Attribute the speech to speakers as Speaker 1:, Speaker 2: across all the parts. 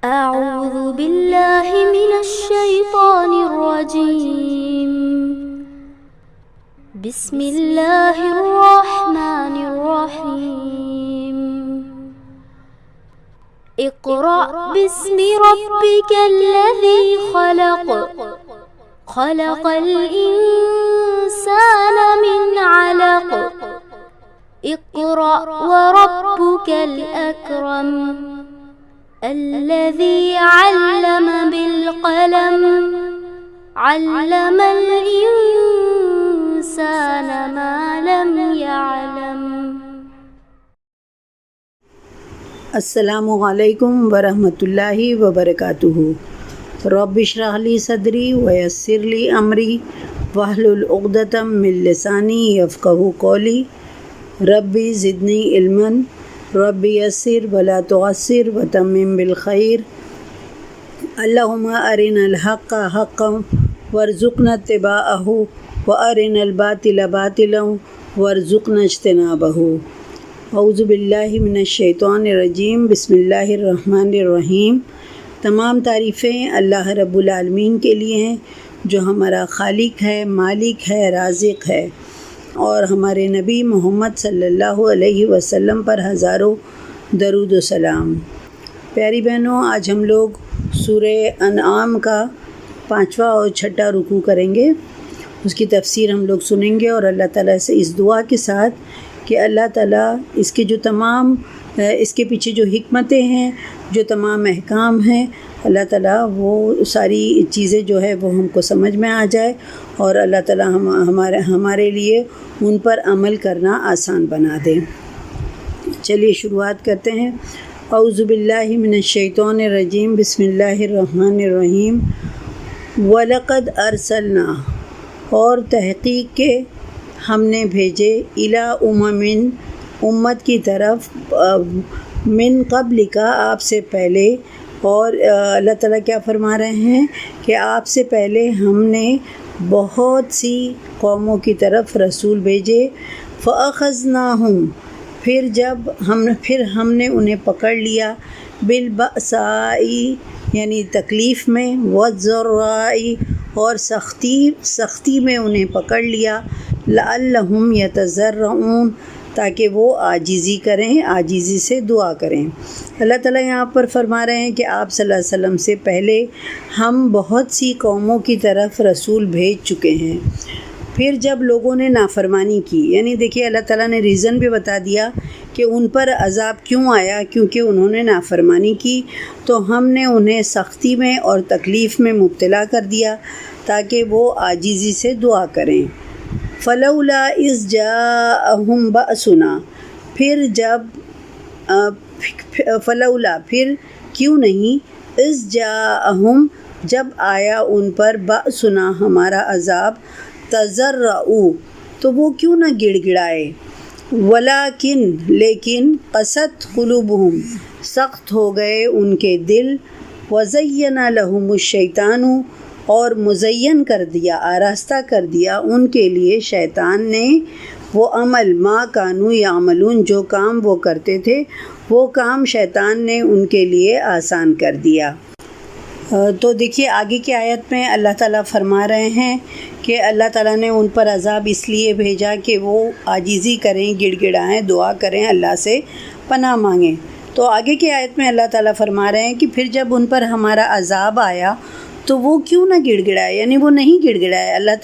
Speaker 1: أعوذ بالله من الشيطان الرجيم. بسم الله الرحمن الرحيم. اقرأ باسم ربك الذي خلق. خلق الإنسان من علق. اقرأ وربك الأكرم. الذي علم بالقلم. علم الإنسان ما لم يعلم.
Speaker 2: السلام علیکم ورحمۃ اللہ وبرکاتہ. رب اشرح لی صدری ویسر لی امری واحلل عقدۃ من لسانی یفقہوا قولی. ربی زدنی علما ربی یسر ولا تعسر وتمم بالخیر. اللہم ارنا الحق حقا وارزقنا اتباعہ وارنا الباطل باطلا وارزقنا اجتنابہ. اعوذ باللہ من الشیطان الرجیم. بسم اللہ الرحمن الرحیم. تمام تعریفیں اللہ رب العالمین کے لیے ہیں جو ہمارا خالق ہے، مالک ہے، رازق ہے، اور ہمارے نبی محمد صلی اللہ علیہ وسلم پر ہزاروں درود و سلام. پیاری بہنوں، آج ہم لوگ سورہ انعام کا 5واں اور 6واں رکوع کریں گے. اس کی تفسیر ہم لوگ سنیں گے اور اللہ تعالیٰ سے اس دعا کے ساتھ کہ اللہ تعالیٰ اس کے جو تمام اس کے پیچھے جو حکمتیں ہیں، جو تمام احکام ہیں، اللہ تعالیٰ وہ ساری چیزیں جو ہے وہ ہم کو سمجھ میں آ جائے اور اللہ تعالیٰ ہمارے لیے ان پر عمل کرنا آسان بنا دیں. چلیے شروعات کرتے ہیں. اعوذ باللہ من الشیطان الرجیم. بسم اللہ الرحمن الرحیم. وَلَقَدْ أَرْسَلْنَا، اور تحقیق کے ہم نے بھیجے، اِلیٰ أُمَمٍ، امت کی طرف، من قبل کا، آپ سے پہلے. اور اللہ تعالیٰ کیا فرما رہے ہیں کہ آپ سے پہلے ہم نے بہت سی قوموں کی طرف رسول بھیجے. فَأَخَذْنَاهُمْ، پھر ہم نے انہیں پکڑ لیا، بِالْبَأْسَاءِ یعنی تکلیف میں، وَالضَّرَّاءِ اور سختی میں انہیں پکڑ لیا، لَعَلَّهُمْ يَتَضَرَّعُونَ تاکہ وہ عاجزی کریں، عاجزی سے دعا کریں. اللہ تعالیٰ یہاں پر فرما رہے ہیں کہ آپ صلی اللہ علیہ وسلم سے پہلے ہم بہت سی قوموں کی طرف رسول بھیج چکے ہیں. پھر جب لوگوں نے نافرمانی کی، یعنی دیکھیے اللہ تعالیٰ نے ریزن بھی بتا دیا کہ ان پر عذاب کیوں آیا، کیونکہ انہوں نے نافرمانی کی، تو ہم نے انہیں سختی میں اور تکلیف میں مبتلا کر دیا تاکہ وہ عاجزی سے دعا کریں. فلولا اذ جاءہم بأسنا، پھر کیوں نہیں، اذ جاءہم جب آیا ان پر، بأسنا ہمارا عذاب، تضرعوا تو وہ کیوں نہ گڑ گڑائے، لیکن قست قلوبہم سخت ہو گئے ان کے دل، وزین لہم الشیطان اور مزین کر دیا، آراستہ کر دیا ان کے لیے شیطان نے، وہ عمل ما کانوا یعملون جو کام وہ کرتے تھے وہ کام شیطان نے ان کے لیے آسان کر دیا. تو دیکھیے آگے کی آیت میں اللہ تعالیٰ فرما رہے ہیں کہ اللہ تعالیٰ نے ان پر عذاب اس لیے بھیجا کہ وہ عاجزی کریں، گڑ گڑائیں، دعا کریں، اللہ سے پناہ مانگیں. تو آگے کی آیت میں اللہ تعالیٰ فرما رہے ہیں کہ پھر جب ان پر ہمارا عذاب آیا تو وہ کیوں نہ گڑ گڑائے، یعنی وہ نہیں گڑ گڑائے. اللہ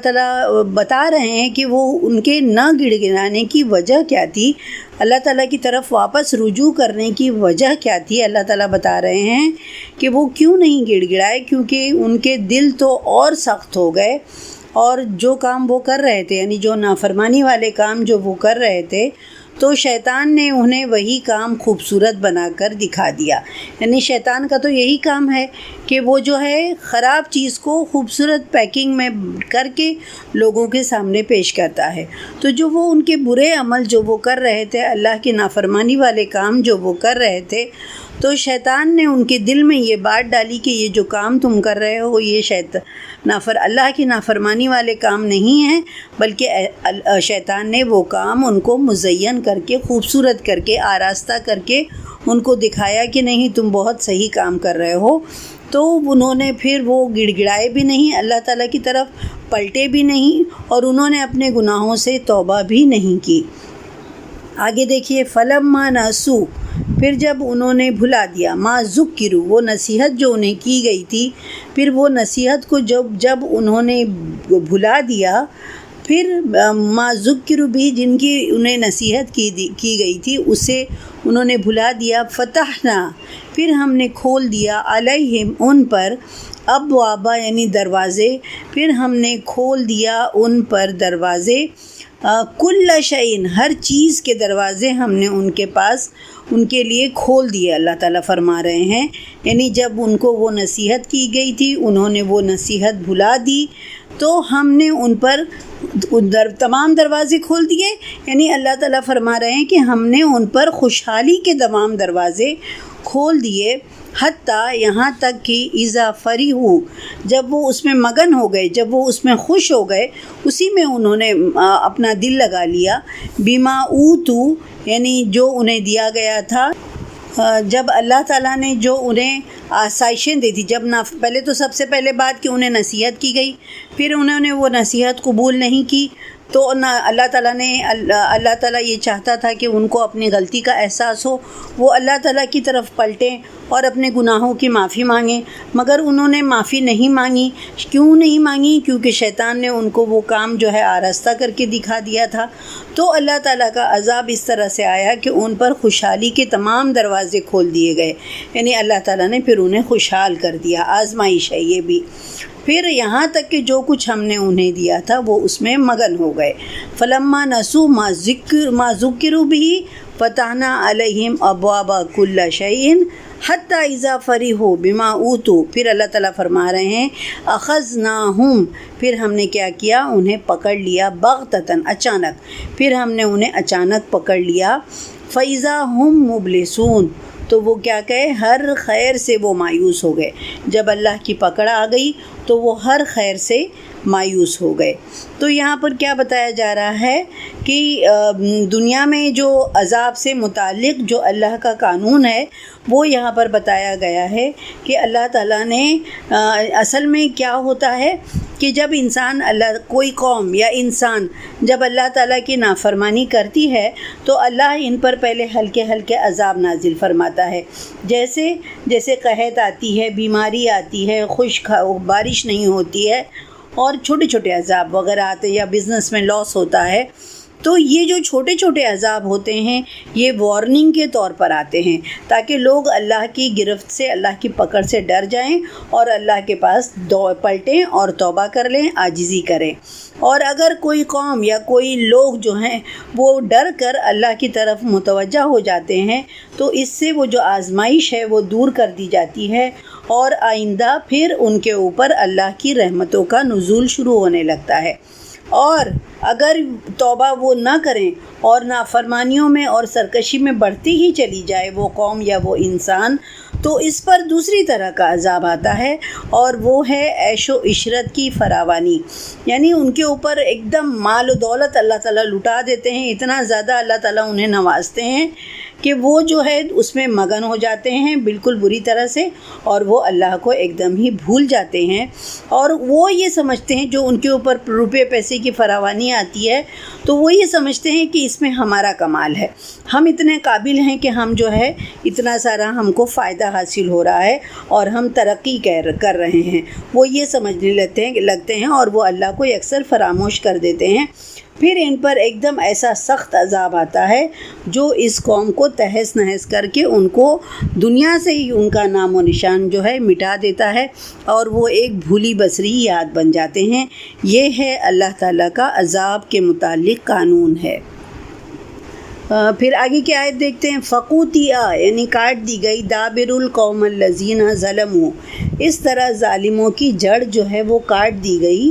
Speaker 2: تعالیٰ بتا رہے ہیں کہ وہ ان کے نہ گڑ گڑانے کی وجہ کیا تھی، اللہ تعالیٰ کی طرف واپس رجوع کرنے کی وجہ کیا تھی. اللہ تعالیٰ بتا رہے ہیں کہ وہ کیوں نہیں گڑ گڑائے، کیونکہ ان کے دل تو اور سخت ہو گئے، اور جو کام وہ کر رہے تھے، یعنی جو نافرمانی والے کام جو وہ کر رہے تھے، تو شیطان نے انہیں وہی کام خوبصورت بنا کر دکھا دیا. یعنی شیطان کا تو یہی کام ہے کہ وہ جو ہے خراب چیز کو خوبصورت پیکنگ میں کر کے لوگوں کے سامنے پیش کرتا ہے. تو جو وہ ان کے برے عمل جو وہ کر رہے تھے، اللہ کی نافرمانی والے کام جو وہ کر رہے تھے، تو شیطان نے ان کے دل میں یہ بات ڈالی کہ یہ جو کام تم کر رہے ہو یہ اللہ کی نافرمانی والے کام نہیں ہیں، بلکہ شیطان نے وہ کام ان کو مزین کر کے، خوبصورت کر کے، آراستہ کر کے ان کو دکھایا کہ نہیں تم بہت صحیح کام کر رہے ہو، تو انہوں نے پھر وہ گڑ گڑائے بھی نہیں، اللہ تعالیٰ کی طرف پلٹے بھی نہیں، اور انہوں نے اپنے گناہوں سے توبہ بھی نہیں کی۔ آگے دیکھیے، فلما نسوا، پھر جب انہوں نے بھلا دیا، ما ذکروا، وہ نصیحت جو انہیں کی گئی تھی، پھر وہ نصیحت کو جب انہوں نے بھلا دیا، پھر ما ذکروا بھی، جن کی انہیں نصیحت کی گئی تھی اسے انہوں نے بھلا دیا، فتحنا، پھر ہم نے کھول دیا، علیہم، ان پر، ابوابا یعنی دروازے، پھر ہم نے کھول دیا ان پر دروازے، کل شیء، ہر چیز کے دروازے ہم نے ان کے پاس، ان کے لیے کھول دیے۔ اللہ تعالیٰ فرما رہے ہیں یعنی جب ان کو وہ نصیحت کی گئی تھی، انہوں نے وہ نصیحت بھلا دی، تو ہم نے ان پر تمام دروازے کھول دیے۔ یعنی اللہ تعالیٰ فرما رہے ہیں کہ ہم نے ان پر خوشحالی کے تمام دروازے کھول دیے، حتیٰ یہاں تک کہ اذا فرحوا، جب وہ اس میں مگن ہو گئے، جب وہ اس میں خوش ہو گئے، اسی میں انہوں نے اپنا دل لگا لیا، بما اوتوا، یعنی جو انہیں دیا گیا تھا، جب اللہ تعالیٰ نے جو انہیں آسائشیں دی تھی، پہلے تو سب سے پہلے بات کہ انہیں نصیحت کی گئی، پھر انہوں نے وہ نصیحت قبول نہیں کی، تو اللہ تعالیٰ یہ چاہتا تھا کہ ان کو اپنی غلطی کا احساس ہو، وہ اللہ تعالیٰ کی طرف پلٹیں اور اپنے گناہوں کی معافی مانگیں، مگر انہوں نے معافی نہیں مانگی۔ کیوں نہیں مانگی؟ کیونکہ شیطان نے ان کو وہ کام جو ہے آراستہ کر کے دکھا دیا تھا۔ تو اللہ تعالیٰ کا عذاب اس طرح سے آیا کہ ان پر خوشحالی کے تمام دروازے کھول دیے گئے، یعنی اللہ تعالیٰ نے پھر انہیں خوشحال کر دیا۔ آزمائش ہے یہ بھی، پھر یہاں تک کہ جو کچھ ہم نے انہیں دیا تھا وہ اس میں مگن ہو گئے۔ فلما نسوا ما ذکروا به فتحنا علیہم ابواب کل شیء حتی اذا فرحوا بما اوتوا، پھر اللہ تعالیٰ فرما رہے ہیں اخذناہم، پھر ہم نے کیا کیا، انہیں پکڑ لیا، بغتتاً، اچانک، پھر ہم نے انہیں اچانک پکڑ لیا، فاذا ہم مبلسون، تو وہ کیا کہے، ہر خیر سے وہ مایوس ہو گئے۔ جب اللہ کی پکڑ آ گئی تو وہ ہر خیر سے مایوس ہو گئے۔ تو یہاں پر کیا بتایا جا رہا ہے کہ دنیا میں جو عذاب سے متعلق جو اللہ کا قانون ہے وہ یہاں پر بتایا گیا ہے کہ اللہ تعالیٰ نے اصل میں کیا ہوتا ہے کہ جب انسان کوئی قوم یا انسان جب اللہ تعالیٰ کی نافرمانی کرتی ہے تو اللہ ان پر پہلے ہلکے ہلکے عذاب نازل فرماتا ہے، جیسے قحط آتی ہے، بیماری آتی ہے، خشک بارش نہیں ہوتی ہے، اور چھوٹے چھوٹے عذاب وغیرہ آتے ہیں، یا بزنس میں لاس ہوتا ہے۔ تو یہ جو چھوٹے چھوٹے عذاب ہوتے ہیں یہ وارننگ کے طور پر آتے ہیں تاکہ لوگ اللہ کی گرفت سے، اللہ کی پکڑ سے ڈر جائیں اور اللہ کے پاس پلٹیں اور توبہ کر لیں، عاجزی کریں۔ اور اگر کوئی قوم یا کوئی لوگ جو ہیں وہ ڈر کر اللہ کی طرف متوجہ ہو جاتے ہیں تو اس سے وہ جو آزمائش ہے وہ دور کر دی جاتی ہے، اور آئندہ پھر ان کے اوپر اللہ کی رحمتوں کا نزول شروع ہونے لگتا ہے۔ اور اگر توبہ وہ نہ کریں اور نافرمانیوں میں اور سرکشی میں بڑھتی ہی چلی جائے وہ قوم یا وہ انسان، تو اس پر دوسری طرح کا عذاب آتا ہے، اور وہ ہے عیش و عشرت کی فراوانی، یعنی ان کے اوپر ایک دم مال و دولت اللہ تعالیٰ لٹا دیتے ہیں، اتنا زیادہ اللہ تعالیٰ انہیں نوازتے ہیں کہ وہ جو ہے اس میں مگن ہو جاتے ہیں بالکل بری طرح سے، اور وہ اللہ کو ایک دم ہی بھول جاتے ہیں، اور وہ یہ سمجھتے ہیں جو ان کے اوپر روپے پیسے کی فراوانی آتی ہے تو وہ یہ سمجھتے ہیں کہ اس میں ہمارا کمال ہے، ہم اتنے قابل ہیں کہ ہم جو ہے اتنا سارا ہم کو فائدہ حاصل ہو رہا ہے اور ہم ترقی کر رہے ہیں، وہ یہ سمجھنے لگتے ہیں اور وہ اللہ کو اکثر فراموش کر دیتے ہیں۔ پھر ان پر ایک دم ایسا سخت عذاب آتا ہے جو اس قوم کو تہس نہس کر کے ان کو دنیا سے ہی ان کا نام و نشان جو ہے مٹا دیتا ہے، اور وہ ایک بھولی بسری یاد بن جاتے ہیں۔ یہ ہے اللہ تعالیٰ کا عذاب کے متعلق قانون ہے۔ پھر آگے کی آیت دیکھتے ہیں، فقوطیہ یعنی کاٹ دی گئی، دابر القوم الذین ظلموا، اس طرح ظالموں کی جڑ جو ہے وہ کاٹ دی گئی،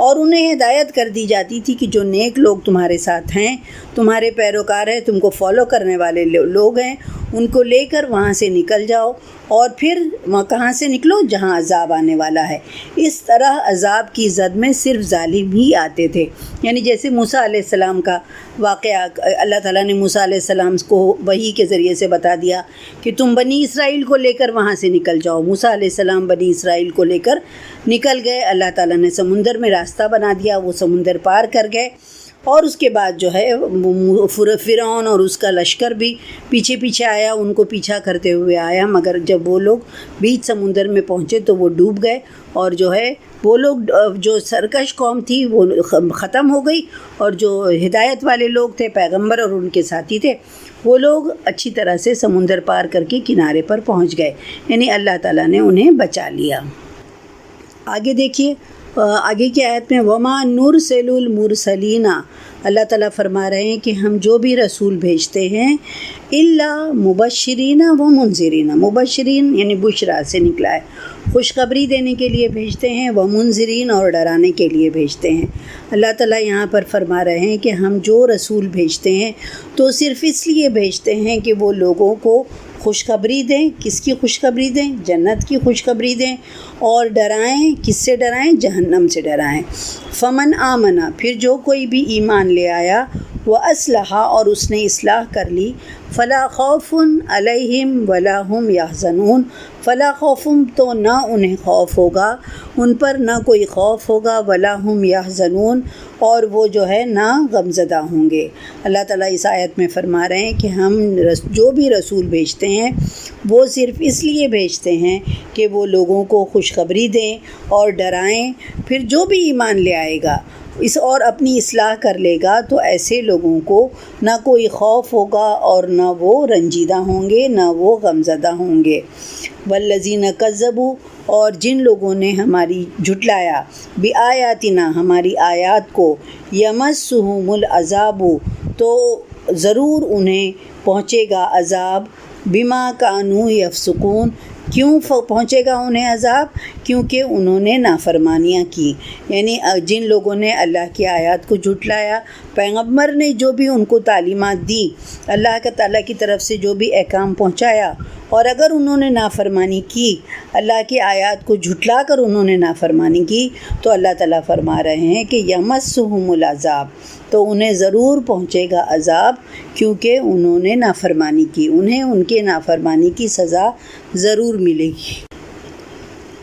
Speaker 2: اور انہیں ہدایت کر دی جاتی تھی کہ جو نیک لوگ تمہارے ساتھ ہیں، تمہارے پیروکار ہیں، تم کو فالو کرنے والے لوگ ہیں، ان کو لے کر وہاں سے نکل جاؤ، اور پھر وہاں کہاں سے نکلو؟ جہاں عذاب آنے والا ہے۔ اس طرح عذاب کی زد میں صرف ظالم ہی آتے تھے۔ یعنی جیسے موسیٰ علیہ السلام کا واقعہ، اللہ تعالیٰ نے موسیٰ علیہ السلام کو وحی کے ذریعے سے بتا دیا کہ تم بنی اسرائیل کو لے کر وہاں سے نکل جاؤ۔ موسیٰ علیہ السلام بنی اسرائیل کو لے کر نکل گئے، اللہ تعالیٰ نے سمندر میں راستہ بنا دیا، وہ سمندر پار کر گئے، اور اس کے بعد جو ہے فرعون اور اس کا لشکر بھی پیچھے پیچھے آیا، ان کو پیچھا کرتے ہوئے آیا، مگر جب وہ لوگ بیچ سمندر میں پہنچے تو وہ ڈوب گئے، اور جو ہے وہ لوگ جو سرکش قوم تھی وہ ختم ہو گئی، اور جو ہدایت والے لوگ تھے، پیغمبر اور ان کے ساتھی تھے، وہ لوگ اچھی طرح سے سمندر پار کر کے کنارے پر پہنچ گئے، یعنی اللہ تعالیٰ نے انہیں بچا لیا۔ آگے دیکھیے، آگے کی آیت میں وَمَا نُرْسِلُ الْمُرْسَلِينَ، اللہ تعالیٰ فرما رہے ہیں کہ ہم جو بھی رسول بھیجتے ہیں إِلَّا مُبَشِّرِينَ وَمُنذِرِينَ، مبشرین یعنی بشرا سے نکلا ہے، خوشخبری دینے کے لیے بھیجتے ہیں، ومنذرین اور ڈرانے کے لیے بھیجتے ہیں۔ اللہ تعالیٰ یہاں پر فرما رہے ہیں کہ ہم جو رسول بھیجتے ہیں تو صرف اس لیے بھیجتے ہیں کہ وہ لوگوں کو خوشخبری دیں۔ کس کی خوشخبری دیں؟ جنت کی خوشخبری دیں، اور ڈرائیں۔ کس سے ڈرائیں؟ جہنم سے ڈرائیں۔ فمن آمنا، پھر جو کوئی بھی ایمان لے آیا، وَأَصْلَحَ، اور اس نے اصلاح کر لی، فلا خوف علیہم ولا ہم یحزنون، فلا خوف، تو نہ انہیں خوف ہوگا، ان پر نہ کوئی خوف ہوگا، ولا ہم یحزنون، اور وہ جو ہے نہ غمزدہ ہوں گے۔ اللہ تعالیٰ اس آیت میں فرما رہے ہیں کہ ہم جو بھی رسول بھیجتے ہیں وہ صرف اس لیے بھیجتے ہیں کہ وہ لوگوں کو خوشخبری دیں اور ڈرائیں۔ پھر جو بھی ایمان لے آئے گا اور اپنی اصلاح کر لے گا تو ایسے لوگوں کو نہ کوئی خوف ہوگا اور نہ وہ رنجیدہ ہوں گے، نہ وہ غمزدہ ہوں گے۔ والذین کذبوا، اور جن لوگوں نے ہماری جھٹلایا، بآیاتنا، ہماری آیات کو، یمسہم العذاب، تو ضرور انہیں پہنچے گا عذاب، بما کانوا یفسقون، کیوں پہنچے گا انہیں عذاب؟ کیونکہ انہوں نے نافرمانیاں کی۔ یعنی جن لوگوں نے اللہ کی آیات کو جھٹلایا، پیغمبر نے جو بھی ان کو تعلیمات دی، اللہ تعالیٰ کی طرف سے جو بھی احکام پہنچایا، اور اگر انہوں نے نافرمانی کی، اللہ کی آیات کو جھٹلا کر انہوں نے نافرمانی کی، تو اللہ تعالیٰ فرما رہے ہیں کہ یمسہم العذاب، تو انہیں ضرور پہنچے گا عذاب، کیونکہ انہوں نے نافرمانی کی، انہیں ان کے نافرمانی کی سزا ضرور ملے گی۔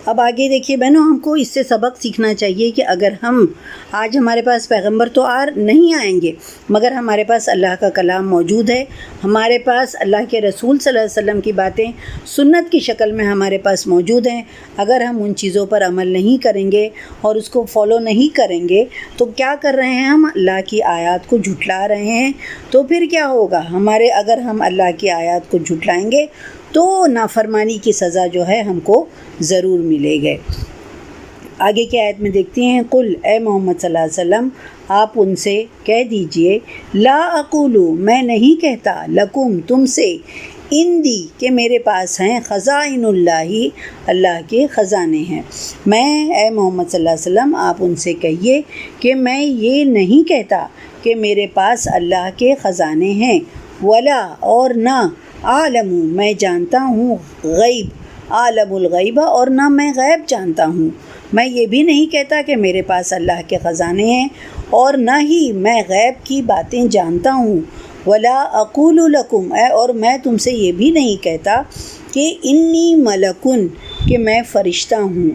Speaker 2: اب آگے دیکھیے بہنوں، ہم کو اس سے سبق سیکھنا چاہیے کہ اگر ہم آج ہمارے پاس پیغمبر تو نہیں آئیں گے، مگر ہمارے پاس اللہ کا کلام موجود ہے، ہمارے پاس اللہ کے رسول صلی اللہ علیہ وسلم کی باتیں سنت کی شکل میں ہمارے پاس موجود ہیں۔ اگر ہم ان چیزوں پر عمل نہیں کریں گے اور اس کو فالو نہیں کریں گے تو کیا کر رہے ہیں؟ ہم اللہ کی آیات کو جھٹلا رہے ہیں۔ تو پھر کیا ہوگا؟ اگر ہم اللہ کی آیات کو جھٹلائیں گے تو نافرمانی کی سزا جو ہے ہم کو ضرور ملے گی۔ آگے کی آیت میں دیکھتے ہیں، قل، اے محمد صلی اللہ علیہ وسلم، آپ ان سے کہہ دیجئے، لا اقول، میں نہیں کہتا، لکم، تم سے، اندی، کہ میرے پاس ہیں، خزائن اللہ، اللہ کے خزانے ہیں۔ میں، اے محمد صلی اللہ علیہ وسلم، آپ ان سے کہیے کہ میں یہ نہیں کہتا کہ میرے پاس اللہ کے خزانے ہیں، ولا، اور نہ، عالم، میں جانتا ہوں، غیب، عالم الغیب، اور نہ میں غیب جانتا ہوں۔ میں یہ بھی نہیں کہتا کہ میرے پاس اللہ کے خزانے ہیں، اور نہ ہی میں غیب کی باتیں جانتا ہوں۔ ولا اقول لکم، اور میں تم سے یہ بھی نہیں کہتا کہ انی ملکن، کہ میں فرشتہ ہوں،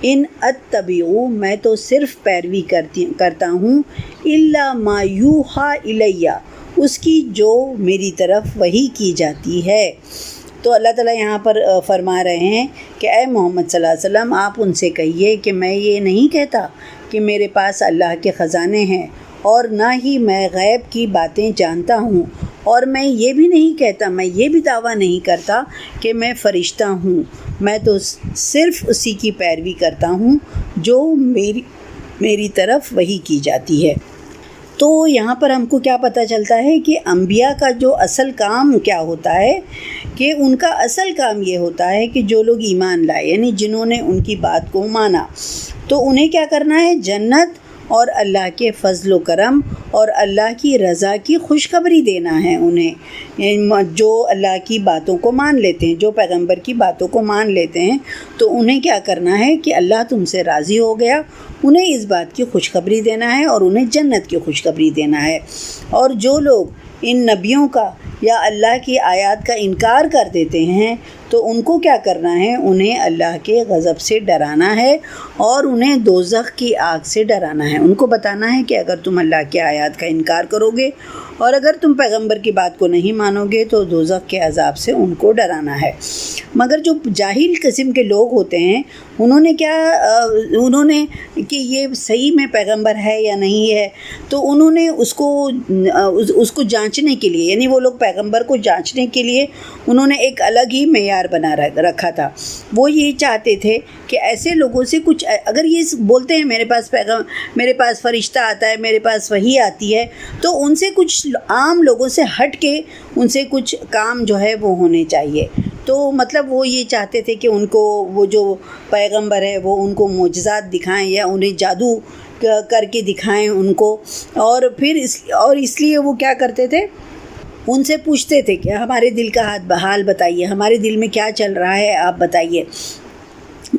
Speaker 2: ان اتبع، میں تو صرف پیروی کرتا ہوں، الا ما یوحی الیہ، اس کی جو میری طرف وحی کی جاتی ہے۔ تو اللہ تعالیٰ یہاں پر فرما رہے ہیں کہ اے محمد صلی اللہ علیہ وسلم، آپ ان سے کہیے کہ میں یہ نہیں کہتا کہ میرے پاس اللہ کے خزانے ہیں، اور نہ ہی میں غیب کی باتیں جانتا ہوں، اور میں یہ بھی نہیں کہتا، میں یہ بھی دعویٰ نہیں کرتا کہ میں فرشتہ ہوں۔ میں تو صرف اسی کی پیروی کرتا ہوں جو میری طرف وحی کی جاتی ہے۔ تو یہاں پر ہم کو کیا پتہ چلتا ہے کہ انبیاء کا جو اصل کام کیا ہوتا ہے، کہ ان کا اصل کام یہ ہوتا ہے کہ جو لوگ ایمان لائے، یعنی جنہوں نے ان کی بات کو مانا، تو انہیں کیا کرنا ہے؟ جنت اور اللہ کے فضل و کرم اور اللہ کی رضا کی خوشخبری دینا ہے انہیں۔ جو اللہ کی باتوں کو مان لیتے ہیں، جو پیغمبر کی باتوں کو مان لیتے ہیں، تو انہیں کیا کرنا ہے کہ اللہ تم سے راضی ہو گیا، انہیں اس بات کی خوشخبری دینا ہے اور انہیں جنت کی خوشخبری دینا ہے۔ اور جو لوگ ان نبیوں کا یا اللہ کی آیات کا انکار کر دیتے ہیں تو ان کو کیا کرنا ہے، انہیں اللہ کے غضب سے ڈرانا ہے اور انہیں دوزخ کی آگ سے ڈرانا ہے۔ ان کو بتانا ہے کہ اگر تم اللہ کی آیات کا انکار کرو گے اور اگر تم پیغمبر کی بات کو نہیں مانو گے تو دوزخ کے عذاب سے ان کو ڈرانا ہے۔ مگر جو جاہل قسم کے لوگ ہوتے ہیں انہوں نے کہ یہ صحیح میں پیغمبر ہے یا نہیں ہے، تو انہوں نے اس کو جانچنے کے لیے، یعنی وہ لوگ پیغمبر کو جانچنے کے لیے انہوں نے ایک الگ ہی معیار بنا رکھا تھا۔ وہ یہ چاہتے تھے کہ ایسے لوگوں سے کچھ، اگر یہ بولتے ہیں میرے پاس فرشتہ آتا ہے، میرے پاس وحی آتی ہے، تو ان سے کچھ عام لوگوں سے ہٹ کے ان سے کچھ کام جو ہے وہ ہونے چاہیے۔ تو مطلب وہ یہ چاہتے تھے کہ ان کو وہ جو پیغمبر ہے وہ ان کو معجزات دکھائیں یا انہیں جادو کر کے دکھائیں ان کو، اور پھر اس لیے وہ کیا کرتے تھے، ان سے پوچھتے تھے کہ ہمارے دل کا حال بتائیے، ہمارے دل میں کیا چل رہا ہے آپ بتائیے،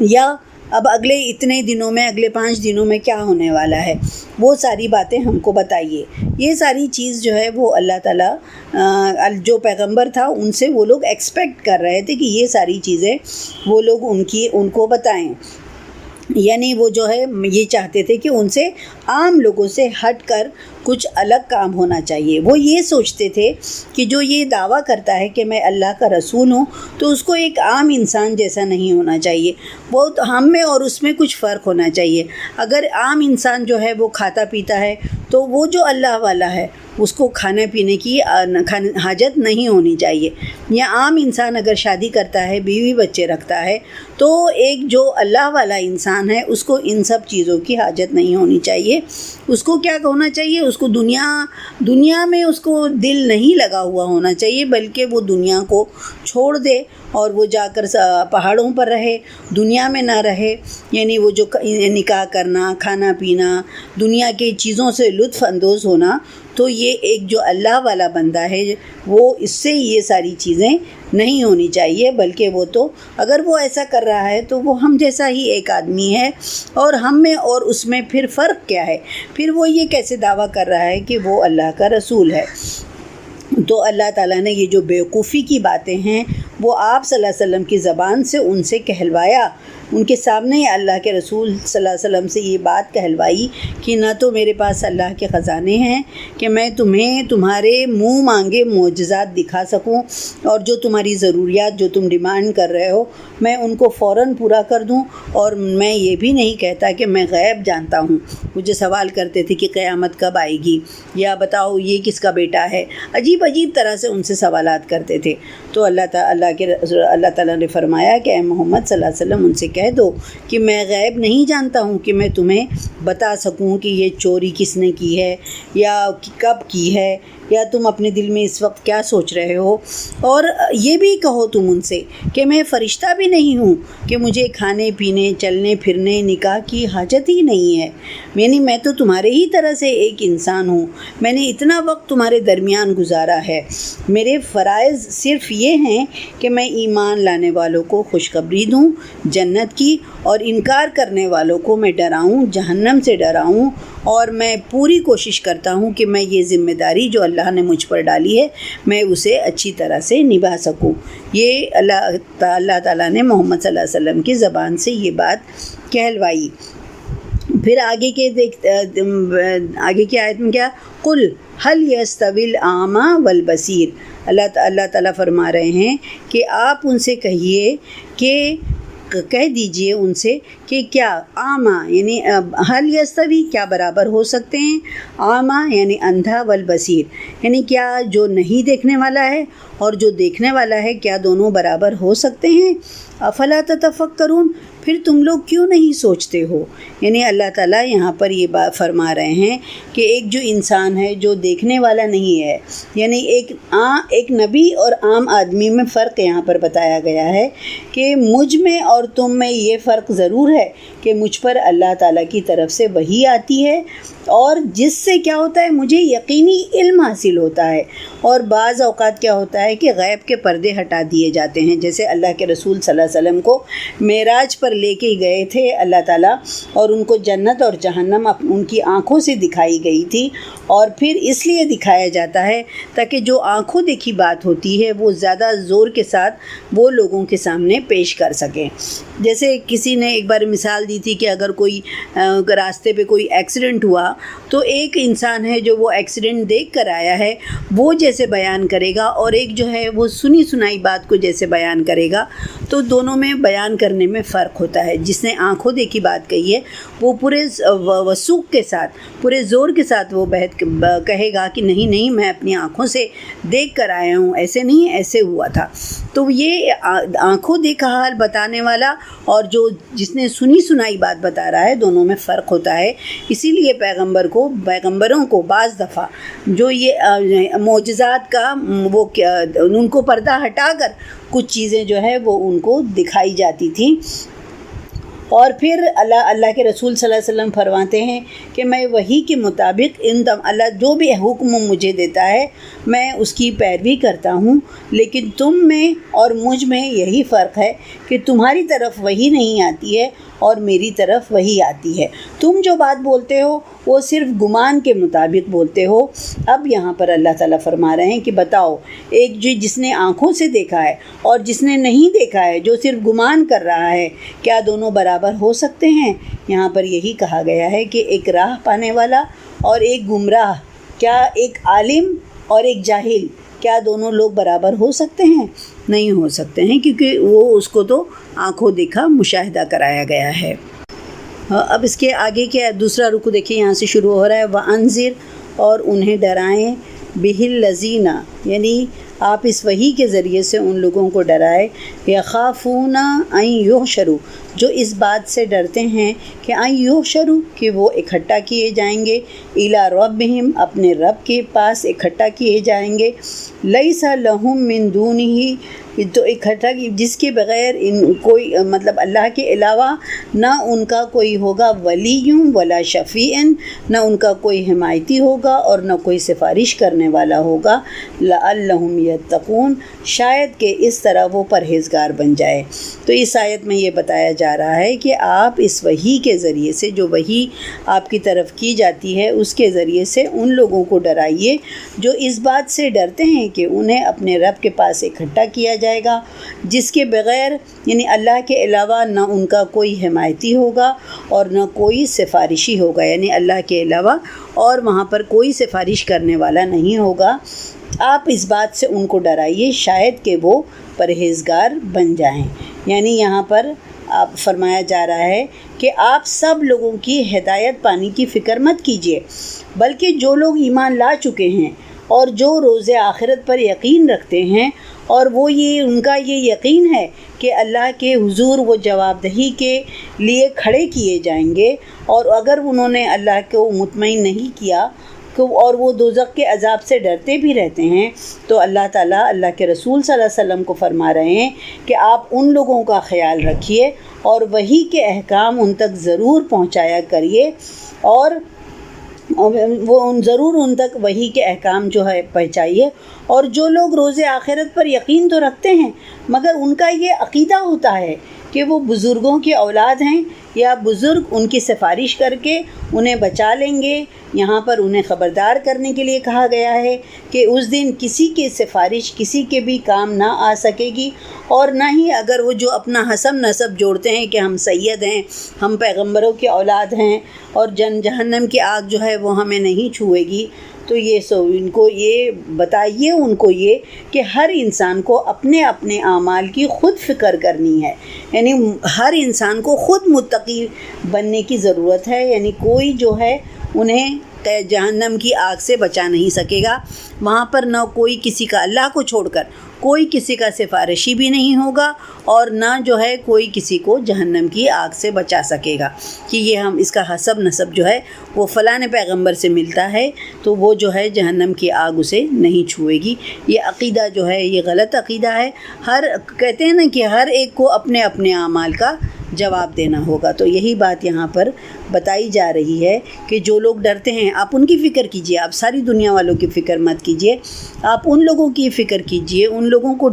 Speaker 2: یا اب اگلے اتنے دنوں میں، اگلے 5 دنوں میں کیا ہونے والا ہے، وہ ساری باتیں ہم کو بتائیے۔ یہ ساری چیز جو ہے وہ اللہ تعالیٰ جو پیغمبر تھا ان سے وہ لوگ ایکسپیکٹ کر رہے تھے کہ یہ ساری چیزیں وہ لوگ ان کو بتائیں۔ یعنی وہ جو ہے یہ چاہتے تھے کہ ان سے عام لوگوں سے ہٹ کر کچھ الگ کام ہونا چاہیے۔ وہ یہ سوچتے تھے کہ جو یہ دعویٰ کرتا ہے کہ میں اللہ کا رسول ہوں تو اس کو ایک عام انسان جیسا نہیں ہونا چاہیے، وہ ہم میں اور اس میں کچھ فرق ہونا چاہیے۔ اگر عام انسان جو ہے وہ کھاتا پیتا ہے تو وہ جو اللہ والا ہے اس کو کھانے پینے کی حاجت نہیں ہونی چاہیے، یا عام انسان اگر شادی کرتا ہے، بیوی بچے رکھتا ہے، تو ایک جو اللہ والا انسان ہے اس کو ان سب چیزوں کی حاجت نہیں ہونی چاہیے۔ اس کو کیا ہونا چاہیے، اس کو دنیا میں اس کو دل نہیں لگا ہوا ہونا چاہیے، بلکہ وہ دنیا کو چھوڑ دے اور وہ جا کر پہاڑوں پر رہے، دنیا میں نہ رہے۔ یعنی وہ جو نکاح کرنا، کھانا پینا، دنیا کی چیزوں سے لطف اندوز ہونا، تو یہ ایک جو اللہ والا بندہ ہے وہ اس سے یہ ساری چیزیں نہیں ہونی چاہیے، بلکہ وہ تو اگر وہ ایسا کر رہا ہے تو وہ ہم جیسا ہی ایک آدمی ہے، اور ہم میں اور اس میں پھر فرق کیا ہے؟ پھر وہ یہ کیسے دعویٰ کر رہا ہے کہ وہ اللہ کا رسول ہے؟ تو اللہ تعالیٰ نے یہ جو بیوقوفی کی باتیں ہیں وہ آپ صلی اللہ علیہ وسلم کی زبان سے ان سے کہلوایا، ان کے سامنے اللہ کے رسول صلی اللہ علیہ وسلم سے یہ بات کہلوائی کہ نہ تو میرے پاس اللہ کے خزانے ہیں کہ میں تمہیں تمہارے منہ مانگے معجزات دکھا سکوں، اور جو تمہاری ضروریات جو تم ڈیمانڈ کر رہے ہو میں ان کو فوراً پورا کر دوں، اور میں یہ بھی نہیں کہتا کہ میں غیب جانتا ہوں۔ مجھے سوال کرتے تھے کہ قیامت کب آئے گی، یا بتاؤ یہ کس کا بیٹا ہے، عجیب طرح سے ان سے سوالات کرتے تھے۔ تو اللہ تعالیٰ نے فرمایا کہ اے محمد صلی اللہ علیہ وسلم ان سے کہہ دو کہ میں غیب نہیں جانتا ہوں کہ میں تمہیں بتا سکوں کہ یہ چوری کس نے کی ہے یا کب کی ہے، یا تم اپنے دل میں اس وقت کیا سوچ رہے ہو۔ اور یہ بھی کہو تم ان سے کہ میں فرشتہ بھی نہیں ہوں کہ مجھے کھانے پینے، چلنے پھرنے، نکاح کی حاجت ہی نہیں ہے، یعنی میں تو تمہارے ہی طرح سے ایک انسان ہوں، میں نے اتنا وقت تمہارے درمیان گزارا ہے۔ میرے فرائض صرف یہ ہیں کہ میں ایمان لانے والوں کو خوشخبری دوں جنت کی، اور انکار کرنے والوں کو میں ڈراؤں، جہنم سے ڈراؤں، اور میں پوری کوشش کرتا ہوں کہ میں یہ ذمہ داری جو اللہ نے مجھ پر ڈالی ہے میں اسے اچھی طرح سے نبھا سکوں۔ یہ اللہ تعالیٰ نے محمد صلی اللہ علیہ وسلم کی زبان سے یہ بات کہلوائی۔ پھر آگے کی آیت میں کیا، قل هل يستوي الأعمى والبصير، اللہ تعالیٰ فرما رہے ہیں کہ آپ ان سے کہیے کہ کہہ دیجئے ان سے کہ کیا اعمى یعنی حل یستوی کیا برابر ہو سکتے ہیں، اعمى یعنی اندھا، والبصیر یعنی کیا جو نہیں دیکھنے والا ہے اور جو دیکھنے والا ہے کیا دونوں برابر ہو سکتے ہیں؟ افلا تتفکرون، پھر تم لوگ کیوں نہیں سوچتے ہو؟ یعنی اللہ تعالیٰ یہاں پر یہ بات فرما رہے ہیں کہ ایک جو انسان ہے جو دیکھنے والا نہیں ہے، یعنی ایک نبی اور عام آدمی میں فرق یہاں پر بتایا گیا ہے کہ مجھ میں اور تم میں یہ فرق ضرور ہے کہ مجھ پر اللہ تعالیٰ کی طرف سے وحی آتی ہے، اور جس سے کیا ہوتا ہے، مجھے یقینی علم حاصل ہوتا ہے، اور بعض اوقات کیا ہوتا ہے کہ غیب کے پردے ہٹا دیے جاتے ہیں، جیسے اللہ کے رسول صلی اللہ علیہ وسلم کو معراج پر لے کے گئے تھے اللہ تعالیٰ، اور ان کو جنت اور جہنم ان کی آنکھوں سے دکھائی گئی تھی، اور پھر اس لیے دکھایا جاتا ہے تاکہ جو آنکھوں دیکھی بات ہوتی ہے وہ زیادہ زور کے ساتھ وہ لوگوں کے سامنے پیش کر سکیں۔ جیسے کسی نے ایک بار مثال دی تھی کہ اگر کوئی راستے پہ کوئی ایکسیڈنٹ ہوا تو ایک انسان ہے جو وہ ایکسیڈنٹ دیکھ کر آیا ہے وہ جیسے بیان کرے گا، اور ایک جو ہے وہ سنی سنائی بات کو جیسے بیان کرے گا، تو دونوں میں بیان کرنے میں فرق ہوتا ہے۔ جس نے آنکھوں دیکھی بات کہی ہے وہ پورے وثوق کے ساتھ، پورے زور کے ساتھ وہ کہے گا کہ نہیں نہیں میں اپنی آنکھوں سے دیکھ کر آیا ہوں، ایسے نہیں ایسے ہوا تھا۔ تو یہ آنکھوں دیکھا حال بتانے والا اور جس نے سنی سنائی بات بتا رہا ہے، دونوں میں فرق ہوتا ہے۔ اسی لیے پیغمبروں کو بعض دفعہ جو یہ معجزات کا وہ ان کو پردہ ہٹا کر کچھ چیزیں جو ہے وہ ان کو دکھائی جاتی تھیں، اور پھر اللہ کے رسول صلی اللہ علیہ وسلم فرماتے ہیں کہ میں وحی کے مطابق اللہ جو بھی حکم مجھے دیتا ہے میں اس کی پیروی کرتا ہوں، لیکن تم میں اور مجھ میں یہی فرق ہے کہ تمہاری طرف وحی نہیں آتی ہے اور میری طرف وحی آتی ہے۔ تم جو بات بولتے ہو وہ صرف گمان کے مطابق بولتے ہو۔ اب یہاں پر اللہ تعالیٰ فرما رہے ہیں کہ بتاؤ، ایک جس نے آنکھوں سے دیکھا ہے اور جس نے نہیں دیکھا ہے، جو صرف گمان کر رہا ہے، کیا دونوں برابر ہو سکتے ہیں؟ یہاں پر یہی کہا گیا ہے کہ ایک راہ پانے والا اور ایک گمراہ، کیا ایک عالم اور ایک جاہل، کیا دونوں لوگ برابر ہو سکتے ہیں؟ نہیں ہو سکتے ہیں، کیونکہ وہ اس کو تو آنکھوں دیکھا مشاہدہ کرایا گیا ہے۔ اب اس کے آگے کیا ہے، دوسرا رکوع دیکھیں، یہاں سے شروع ہو رہا ہے وَأَنذِرْ، اور انہیں ڈرائیں، بِهِ الَّذِينَ، یعنی آپ اس وحی کے ذریعے سے ان لوگوں کو ڈرائے، يَخَافُونَ أَن يُحْشَرُوا، جو اس بات سے ڈرتے ہیں کہ أن يُحْشَرُوا، کہ وہ اکٹھا کیے جائیں گے، إِلَىٰ رَبِّهِمْ، اپنے رب کے پاس اکٹھا کیے جائیں گے، لَيْسَ لَهُم مِّن دُونِهِ، تو اکٹھا جس کے بغیر کوئی مطلب اللہ کے علاوہ نہ ان کا کوئی ہوگا ولی ولا شفیع، نہ ان کا کوئی حمایتی ہوگا اور نہ کوئی سفارش کرنے والا ہوگا، لعلہم یتقون، شاید کہ اس طرح وہ پرہیزگار بن جائے۔ تو اس آیت میں یہ بتایا جا رہا ہے کہ آپ اس وحی کے ذریعے سے، جو وحی آپ کی طرف کی جاتی ہے اس کے ذریعے سے ان لوگوں کو ڈرائیے جو اس بات سے ڈرتے ہیں کہ انہیں اپنے رب کے پاس اکٹھا کیا جائے گا، جس کے بغیر یعنی اللہ کے علاوہ نہ ان کا کوئی حمایتی ہوگا اور نہ کوئی سفارشی ہوگا، یعنی اللہ کے علاوہ اور وہاں پر کوئی سفارش کرنے والا نہیں ہوگا۔ آپ اس بات سے ان کو ڈرائیے شاید کہ وہ پرہیزگار بن جائیں۔ یعنی یہاں پر آپ فرمایا جا رہا ہے کہ آپ سب لوگوں کی ہدایت پانے کی فکر مت کیجیے، بلکہ جو لوگ ایمان لا چکے ہیں اور جو روز آخرت پر یقین رکھتے ہیں، اور وہ ان کا یہ یقین ہے کہ اللہ کے حضور وہ جواب دہی کے لیے کھڑے کیے جائیں گے، اور اگر انہوں نے اللہ کو مطمئن نہیں کیا اور وہ دوزخ کے عذاب سے ڈرتے بھی رہتے ہیں، تو اللہ تعالیٰ اللہ کے رسول صلی اللہ علیہ وسلم کو فرما رہے ہیں کہ آپ ان لوگوں کا خیال رکھیے اور وحی کے احکام ان تک ضرور پہنچایا کریے، اور وہ ضرور ان تک وحی کے احکام جو ہے پہنچائیے۔ اور جو لوگ روز آخرت پر یقین تو رکھتے ہیں مگر ان کا یہ عقیدہ ہوتا ہے کہ وہ بزرگوں کی اولاد ہیں یا بزرگ ان کی سفارش کر کے انہیں بچا لیں گے، یہاں پر انہیں خبردار کرنے کے لیے کہا گیا ہے کہ اس دن کسی کی سفارش کسی کے بھی کام نہ آ سکے گی، اور نہ ہی اگر وہ جو اپنا حسب نسب جوڑتے ہیں کہ ہم سید ہیں، ہم پیغمبروں کی اولاد ہیں اور جہنم کی آگ جو ہے وہ ہمیں نہیں چھوئے گی، تو ان کو یہ بتائیے ان کو یہ کہ ہر انسان کو اپنے اپنے اعمال کی خود فکر کرنی ہے، یعنی ہر انسان کو خود متقی بننے کی ضرورت ہے، یعنی کوئی جو ہے انہیں جہنم کی آگ سے بچا نہیں سکے گا۔ وہاں پر نہ کوئی کسی کا، اللہ کو چھوڑ کر کوئی کسی کا سفارشی بھی نہیں ہوگا، اور نہ جو ہے کوئی کسی کو جہنم کی آگ سے بچا سکے گا کہ یہ ہم اس کا حسب نسب جو ہے وہ فلاں پیغمبر سے ملتا ہے تو وہ جو ہے جہنم کی آگ اسے نہیں چھوئے گی۔ یہ عقیدہ جو ہے یہ غلط عقیدہ ہے۔ کہتے ہیں نا کہ ہر ایک کو اپنے اپنے اعمال کا جواب دینا ہوگا، تو یہی بات یہاں پر بتائی جا رہی ہے کہ جو لوگ ڈرتے ہیں آپ ان کی فکر کیجئے، آپ ساری دنیا والوں کی فکر مت کیجئے، آپ ان لوگوں کی فکر کیجئے، ان لوگوں کو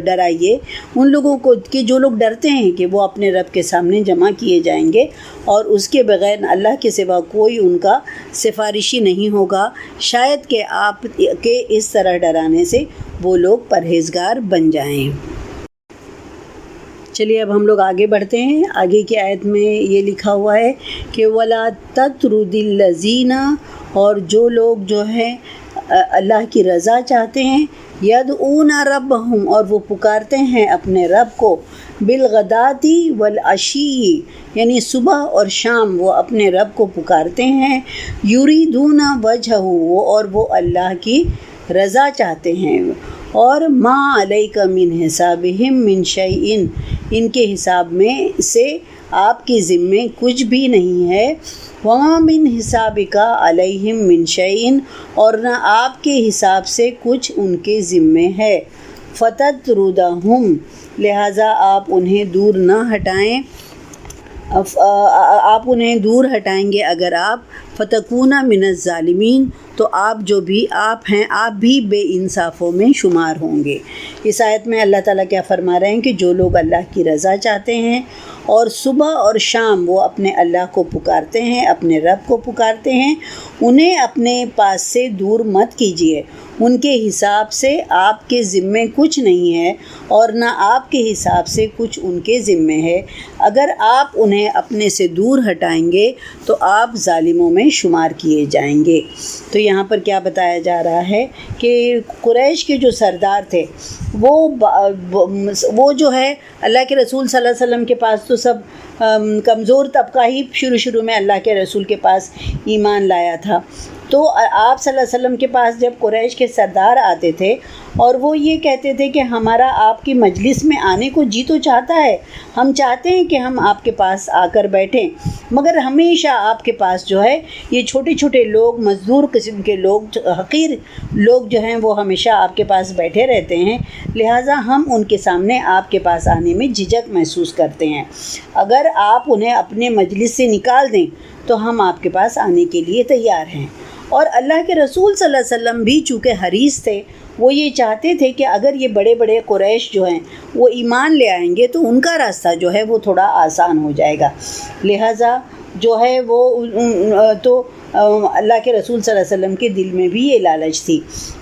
Speaker 2: ڈرائیے، ان لوگوں کو کہ جو لوگ ڈرتے ہیں کہ وہ اپنے رب کے سامنے جمع کیے جائیں گے اور اس کے بغیر اللہ کے سوا کوئی ان کا سفارشی نہیں ہوگا، شاید کہ آپ کے اس طرح ڈرانے سے وہ لوگ پرہیزگار بن جائیں۔ چلیے اب ہم لوگ آگے بڑھتے ہیں۔ آگے کی آیت میں یہ لکھا ہوا ہے کہ وَلَا تَطْرُدِ الَّذِينَ، اور جو لوگ جو ہیں اللہ کی رضا چاہتے ہیں، يَدْعُونَ رَبَّهُمْ، اور وہ پکارتے ہیں اپنے رب کو، بِالْغَدَاةِ وَالْعَشِيِّ، یعنی صبح اور شام وہ اپنے رب کو پکارتے ہیں، يُرِيدُونَ وَجْهَهُ، اور وہ اللہ کی رضا چاہتے ہیں، اور ما علیک من حسابہم من شیء، ان کے حساب میں سے آپ کے ذمے کچھ بھی نہیں ہے، وما من حسابک علیہم من شیء، اور نہ آپ کے حساب سے کچھ ان کے ذمے ہے، فتطردہم، لہٰذا آپ انہیں دور نہ ہٹائیں، آپ انہیں دور ہٹائیں گے اگر آپ، فتکون من الظالمین، تو آپ جو بھی آپ ہیں آپ بھی بے انصافوں میں شمار ہوں گے۔ اس آیت میں اللہ تعالیٰ کیا فرما رہے ہیں کہ جو لوگ اللہ کی رضا چاہتے ہیں اور صبح اور شام وہ اپنے اللہ کو پکارتے ہیں، اپنے رب کو پکارتے ہیں، انہیں اپنے پاس سے دور مت کیجیے، ان کے حساب سے آپ کے ذمے کچھ نہیں ہے اور نہ آپ کے حساب سے کچھ ان کے ذمے ہے، اگر آپ انہیں اپنے سے دور ہٹائیں گے تو آپ ظالموں میں شمار کیے جائیں گے۔ تو یہاں پر کیا بتایا جا رہا ہے کہ قریش کے جو سردار تھے وہ جو ہے اللہ کے رسول صلی اللہ علیہ وسلم کے پاس تو سب کمزور طبقہ ہی شروع میں اللہ کے رسول کے پاس ایمان لایا تھا، تو آپ صلی اللہ علیہ وسلم کے پاس جب قریش کے سردار آتے تھے اور وہ یہ کہتے تھے کہ ہمارا آپ کی مجلس میں آنے کو جی تو چاہتا ہے، ہم چاہتے ہیں کہ ہم آپ کے پاس آ کر بیٹھیں، مگر ہمیشہ آپ کے پاس جو ہے یہ چھوٹے چھوٹے لوگ، مزدور قسم کے لوگ، حقیر لوگ جو ہیں وہ ہمیشہ آپ کے پاس بیٹھے رہتے ہیں، لہٰذا ہم ان کے سامنے آپ کے پاس آنے میں جھجک محسوس کرتے ہیں، اگر آپ انہیں اپنے مجلس سے نکال دیں تو ہم آپ کے پاس آنے کے لیے تیار ہیں۔ اور اللہ کے رسول صلی اللہ علیہ وسلم بھی چونکہ حریص تھے، وہ یہ چاہتے تھے کہ اگر یہ بڑے بڑے قریش جو ہیں وہ ایمان لے آئیں گے تو ان کا راستہ جو ہے وہ تھوڑا آسان ہو جائے گا، لہٰذا جو ہے وہ تو اللہ کے رسول صلی اللہ علیہ وسلم کے دل میں بھی یہ لالچ تھی،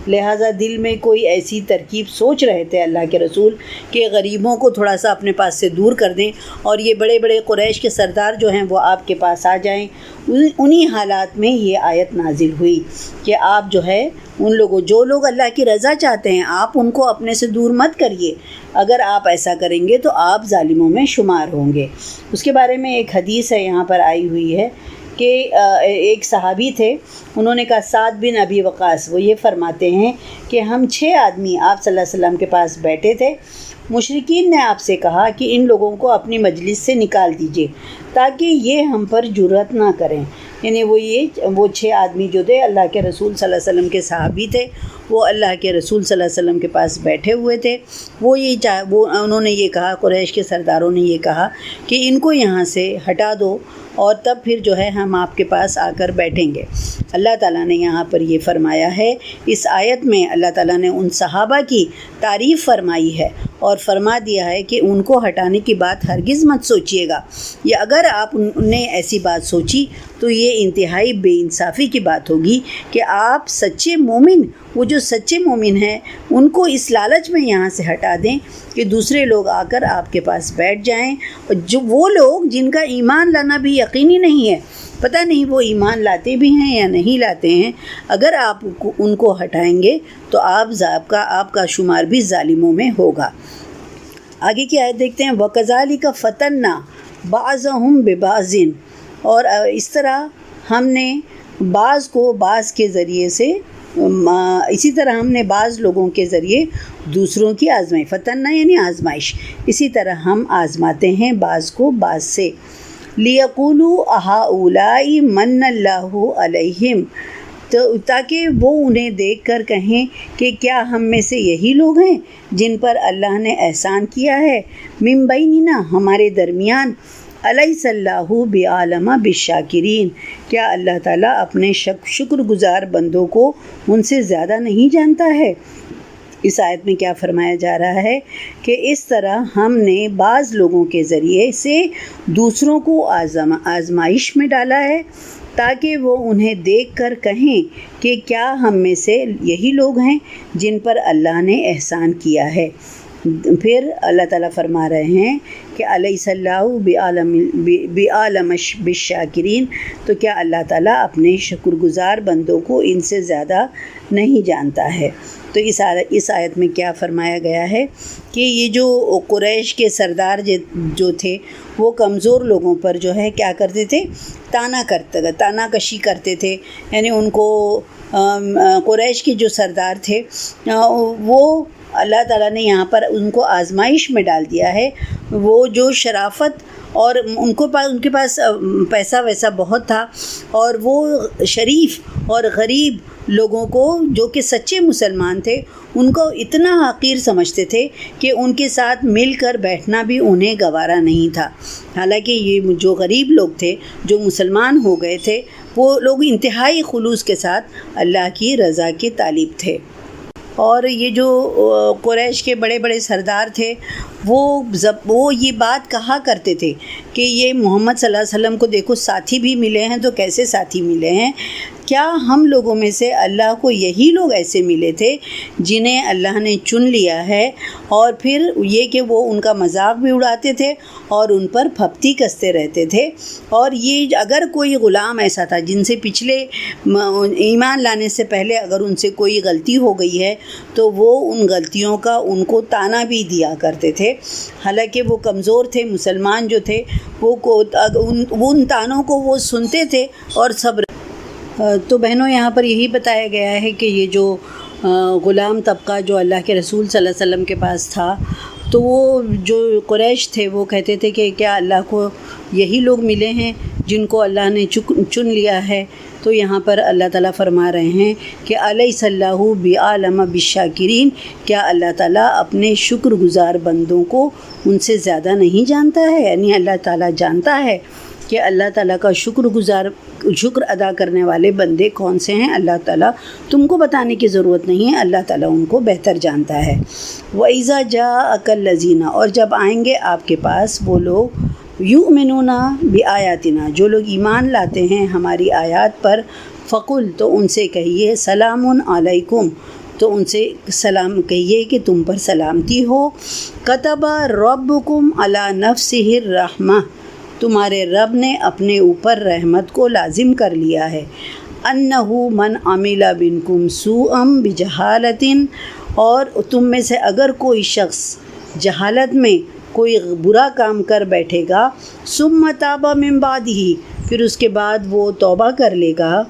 Speaker 2: لہٰذا دل میں کوئی ایسی ترکیب سوچ رہے تھے اللہ کے رسول کہ غریبوں کو تھوڑا سا اپنے پاس سے دور کر دیں اور یہ بڑے بڑے قریش کے سردار جو ہیں وہ آپ کے پاس آ جائیں۔ انہی حالات میں یہ آیت نازل ہوئی کہ آپ جو ہے ان لوگوں جو لوگ اللہ کی رضا چاہتے ہیں آپ ان کو اپنے سے دور مت کریے، اگر آپ ایسا کریں گے تو آپ ظالموں میں شمار ہوں گے۔ اس کے بارے میں ایک حدیث ہے یہاں پر آئی ہوئی ہے کہ ایک صحابی تھے، انہوں نے کہا سعد بن ابی وقاص، وہ یہ فرماتے ہیں کہ ہم 6 آدمی آپ صلی اللہ علیہ وسلم کے پاس بیٹھے تھے، مشرکین نے آپ سے کہا کہ ان لوگوں کو اپنی مجلس سے نکال دیجئے تاکہ یہ ہم پر جرأت نہ کریں، یعنی وہ 6 آدمی جو تھے اللہ کے رسول صلی اللہ علیہ وسلم کے صحابی تھے، وہ اللہ کے رسول صلی اللہ علیہ وسلم کے پاس بیٹھے ہوئے تھے، انہوں نے یہ کہا، قریش کے سرداروں نے یہ کہا کہ ان کو یہاں سے ہٹا دو اور تب پھر جو ہے ہم آپ کے پاس آ کر بیٹھیں گے۔ اللہ تعالیٰ نے یہاں پر یہ فرمایا ہے، اس آیت میں اللہ تعالیٰ نے ان صحابہ کی تعریف فرمائی ہے اور فرما دیا ہے کہ ان کو ہٹانے کی بات ہرگز مت سوچیے گا، یا اگر آپ نے ایسی بات سوچی تو یہ انتہائی بے انصافی کی بات ہوگی کہ آپ سچے مومن، وہ جو سچے مومن ہیں ان کو اس لالچ میں یہاں سے ہٹا دیں کہ دوسرے لوگ آ کر آپ کے پاس بیٹھ جائیں، اور جو وہ لوگ جن کا ایمان لانا بھی یقینی نہیں ہے، پتہ نہیں وہ ایمان لاتے بھی ہیں یا نہیں لاتے ہیں، اگر آپ ان کو ہٹائیں گے تو آپ کا شمار بھی ظالموں میں ہوگا۔ آگے کی آیت دیکھتے ہیں، وَكَذَلِكَ فَتَنَّا بَعْضَهُمْ بِبَعْضٍ، اور اس طرح ہم نے بعض کو بعض کے ذریعے سے اسی طرح ہم نے بعض لوگوں کے ذریعے دوسروں کی آزمائی، فتنہ یعنی آزمائش، اسی طرح ہم آزماتے ہیں بعض کو بعض سے۔ لِيَقُولُوا أَهَؤُلَاءِ مَنَّ اللَّهُ عَلَيْهِمْ، تو تاکہ وہ انہیں دیکھ کر کہیں کہ کیا ہم میں سے یہی لوگ ہیں جن پر اللہ نے احسان کیا ہے، مِن بَيْنِنَا ہمارے درمیان، الیس اللہ بعالم بالشاکرین، کیا اللہ تعالیٰ اپنے شکر گزار بندوں کو ان سے زیادہ نہیں جانتا ہے۔ اس آیت میں کیا فرمایا جا رہا ہے کہ اس طرح ہم نے بعض لوگوں کے ذریعے سے دوسروں کو آزمائش میں ڈالا ہے تاکہ وہ انہیں دیکھ کر کہیں کہ کیا ہم میں سے یہی لوگ ہیں جن پر اللہ نے احسان کیا ہے۔ پھر اللہ تعالیٰ فرما رہے ہیں کہ الیس اللہ بعالم بالشاکرین، تو کیا اللہ تعالیٰ اپنے شکر گزار بندوں کو ان سے زیادہ نہیں جانتا ہے۔ تو اس آیت میں کیا فرمایا گیا ہے کہ یہ جو قریش کے سردار جو تھے وہ کمزور لوگوں پر جو ہے کیا کرتے تھے، تانا کشی کرتے تھے، یعنی ان کو قریش کے جو سردار تھے وہ اللہ تعالیٰ نے یہاں پر ان کو آزمائش میں ڈال دیا ہے۔ وہ جو شرافت اور ان کے پاس پیسہ ویسا بہت تھا، اور وہ شریف اور غریب لوگوں کو جو کہ سچے مسلمان تھے ان کو اتنا حقیر سمجھتے تھے کہ ان کے ساتھ مل کر بیٹھنا بھی انہیں گوارا نہیں تھا۔ حالانکہ یہ جو غریب لوگ تھے جو مسلمان ہو گئے تھے وہ لوگ انتہائی خلوص کے ساتھ اللہ کی رضا کے طالب تھے۔ اور یہ جو قریش کے بڑے بڑے سردار تھے وہ یہ بات کہا کرتے تھے کہ یہ محمد صلی اللہ علیہ وسلم کو دیکھو ساتھی بھی ملے ہیں تو کیسے ساتھی ملے ہیں، کیا ہم لوگوں میں سے اللہ کو یہی لوگ ایسے ملے تھے جنہیں اللہ نے چن لیا ہے۔ اور پھر یہ کہ وہ ان کا مذاق بھی اڑاتے تھے اور ان پر پھپتی کستے رہتے تھے۔ اور یہ اگر کوئی غلام ایسا تھا جن سے پچھلے ایمان لانے سے پہلے اگر ان سے کوئی غلطی ہو گئی ہے تو وہ ان غلطیوں کا ان کو تانا بھی دیا کرتے تھے، حالانکہ وہ کمزور تھے، مسلمان جو تھے وہ ان تانوں کو وہ سنتے تھے اور صبر۔ تو بہنوں، یہاں پر یہی بتایا گیا ہے کہ یہ جو غلام طبقہ جو اللہ کے رسول صلی اللہ علیہ وسلم کے پاس تھا، تو وہ جو قریش تھے وہ کہتے تھے کہ کیا اللہ کو یہی لوگ ملے ہیں جن کو اللہ نے چن لیا ہے۔ تو یہاں پر اللہ تعالیٰ فرما رہے ہیں کہ الیس اللہ بعالم بالشاکرین، کیا اللہ تعالیٰ اپنے شکر گزار بندوں کو ان سے زیادہ نہیں جانتا ہے، یعنی اللہ تعالیٰ جانتا ہے کہ اللہ تعالیٰ کا شکر ادا کرنے والے بندے کون سے ہیں۔ اللہ تعالیٰ تم کو بتانے کی ضرورت نہیں ہے، اللہ تعالیٰ ان کو بہتر جانتا ہے۔ وَإِذَا جَاءَكَ الَّذِينَ، اور جب آئیں گے آپ کے پاس وہ لوگ، یؤمنون بآیاتنا، جو لوگ ایمان لاتے ہیں ہماری آیات پر، فقل، تو ان سے کہیے، سلام علیکم، تو ان سے سلام کہیے کہ تم پر سلامتی ہو۔ کتب ربکم علی نفسہ الرحمہ، تمہارے رب نے اپنے اوپر رحمت کو لازم کر لیا ہے۔ انہ من عمل منکم سوءا بجہالۃ، اور تم میں سے اگر کوئی شخص جہالت میں کوئی برا کام کر بیٹھے گا، ثم تاب من بعدہ، پھر اس کے بعد وہ توبہ کر لے گا،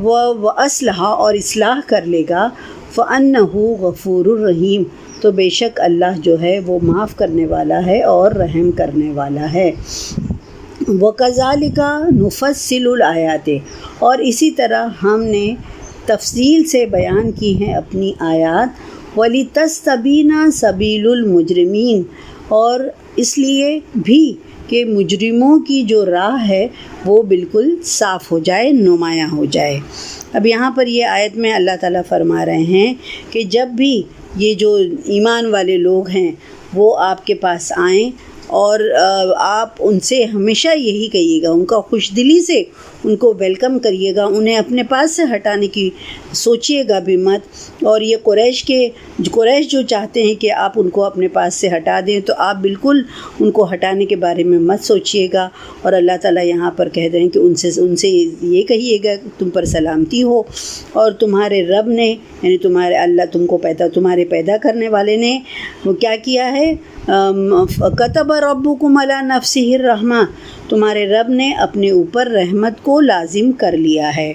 Speaker 2: وہ اصلح، اور اصلاح کر لے گا، فانہ غفور الرحیم، تو بے شک اللہ جو ہے وہ معاف کرنے والا ہے اور رحم کرنے والا ہے۔ وَكَذَلِكَ نُفَصِّلُ الْآيَاتِ، اور اسی طرح ہم نے تفصیل سے بیان کی ہیں اپنی آیات، وَلِتَسْتَبِينَ سَبِيلُ الْمُجْرِمِينَ، اور اس لیے بھی کہ مجرموں کی جو راہ ہے وہ بالکل صاف ہو جائے، نمایاں ہو جائے۔ اب یہاں پر یہ آیت میں اللہ تعالیٰ فرما رہے ہیں کہ جب بھی یہ جو ایمان والے لوگ ہیں وہ آپ کے پاس آئیں اور آپ ان سے ہمیشہ یہی کہیے گا، ان کا خوش دلی سے ان کو ویلکم کریے گا، انہیں اپنے پاس سے ہٹانے کی سوچیے گا بھی مت۔ اور یہ قریش جو چاہتے ہیں کہ آپ ان کو اپنے پاس سے ہٹا دیں، تو آپ بالکل ان کو ہٹانے کے بارے میں مت سوچیے گا۔ اور اللہ تعالیٰ یہاں پر کہہ رہے ہیں کہ ان سے یہ کہیے گا کہ تم پر سلامتی ہو، اور تمہارے رب نے، یعنی تمہارے اللہ تمہارے پیدا کرنے والے نے وہ کیا کیا ہے، کتب ربکم علی نفسہ الرحمہ، تمہارے رب نے اپنے اوپر رحمت کو لازم کر لیا ہے۔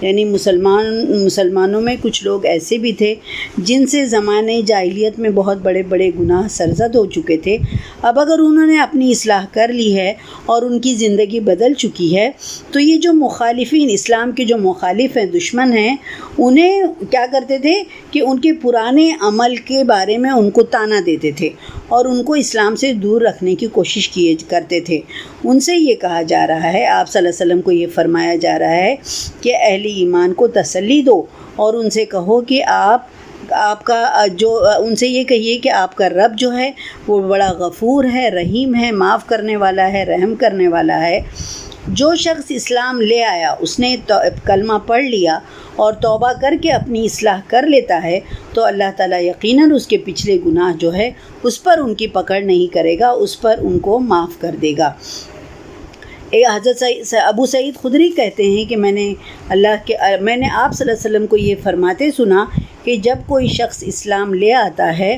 Speaker 2: یعنی مسلمانوں میں کچھ لوگ ایسے بھی تھے جن سے زمانے جاہلیت میں بہت بڑے بڑے گناہ سرزد ہو چکے تھے۔ اب اگر انہوں نے اپنی اصلاح کر لی ہے اور ان کی زندگی بدل چکی ہے تو یہ جو مخالفین، اسلام کے جو مخالف ہیں، دشمن ہیں، انہیں کیا کرتے تھے کہ ان کے پرانے عمل کے بارے میں ان کو طعنہ دیتے تھے اور ان کو اسلام سے دور رکھنے کی کوشش کرتے تھے۔ ان سے یہ کہا جا رہا ہے، آپ صلی اللہ علیہ وسلم کو یہ فرمایا جا رہا ہے کہ اہل ایمان کو تسلی دو اور ان سے کہو کہ آپ کا جو ان سے یہ کہیے کہ آپ کا رب جو ہے وہ بڑا غفور ہے، رحیم ہے، معاف کرنے والا ہے، رحم کرنے والا ہے۔ جو شخص اسلام لے آیا، اس نے کلمہ پڑھ لیا اور توبہ کر کے اپنی اصلاح کر لیتا ہے تو اللہ تعالیٰ یقیناً اس کے پچھلے گناہ جو ہے اس پر ان کی پکڑ نہیں کرے گا، اس پر ان کو معاف کر دے گا۔ حضرت ابو سعید خدری کہتے ہیں کہ میں نے آپ صلی اللہ علیہ وسلم کو یہ فرماتے سنا کہ جب کوئی شخص اسلام لے آتا ہے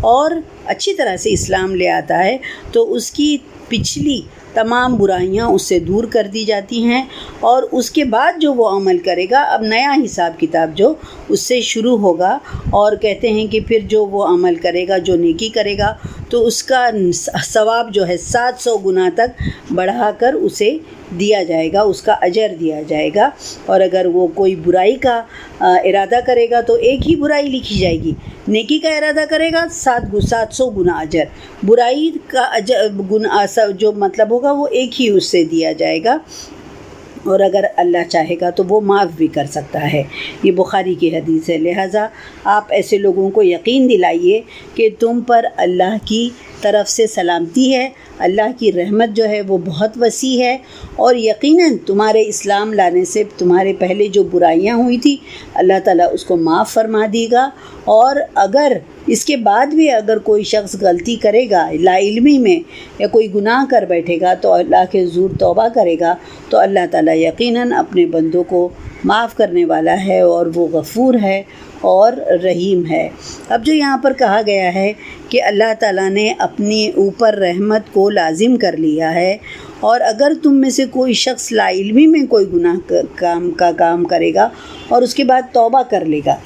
Speaker 2: اور اچھی طرح سے اسلام لے آتا ہے تو اس کی پچھلی تمام برائیاں اس سے دور کر دی جاتی ہیں اور اس کے بعد جو وہ عمل کرے گا، اب نیا حساب کتاب جو اس سے شروع ہوگا، اور کہتے ہیں کہ پھر جو وہ عمل کرے گا، جو نیکی کرے گا، تو اس کا ثواب جو ہے 700 گنا تک بڑھا کر اسے دیا جائے گا، اس کا اجر دیا جائے گا۔ اور اگر وہ کوئی برائی کا ارادہ کرے گا تو ایک ہی برائی لکھی جائے گی، نیکی کا ارادہ کرے گا 700 گنا اجر، برائی کا گنا جو مطلب ہوگا وہ ایک ہی اس سے دیا جائے گا، اور اگر اللہ چاہے گا تو وہ معاف بھی کر سکتا ہے۔ یہ بخاری کی حدیث ہے۔ لہٰذا آپ ایسے لوگوں کو یقین دلائیے کہ تم پر اللہ کی طرف سے سلامتی ہے، اللہ کی رحمت جو ہے وہ بہت وسیع ہے، اور یقیناً تمہارے اسلام لانے سے تمہارے پہلے جو برائیاں ہوئی تھی اللہ تعالیٰ اس کو معاف فرما دے گا، اور اگر اس کے بعد بھی اگر کوئی شخص غلطی کرے گا لا علمی میں یا کوئی گناہ کر بیٹھے گا تو اللہ کے حضور توبہ کرے گا تو اللہ تعالیٰ یقیناً اپنے بندوں کو معاف کرنے والا ہے، اور وہ غفور ہے اور رحیم ہے۔ اب جو یہاں پر کہا گیا ہے کہ اللہ تعالیٰ نے اپنے اوپر رحمت کو لازم کر لیا ہے، اور اگر تم میں سے کوئی شخص لا علمی میں کوئی گناہ کا کام کرے گا اور اس کے بعد توبہ کر لے گا۔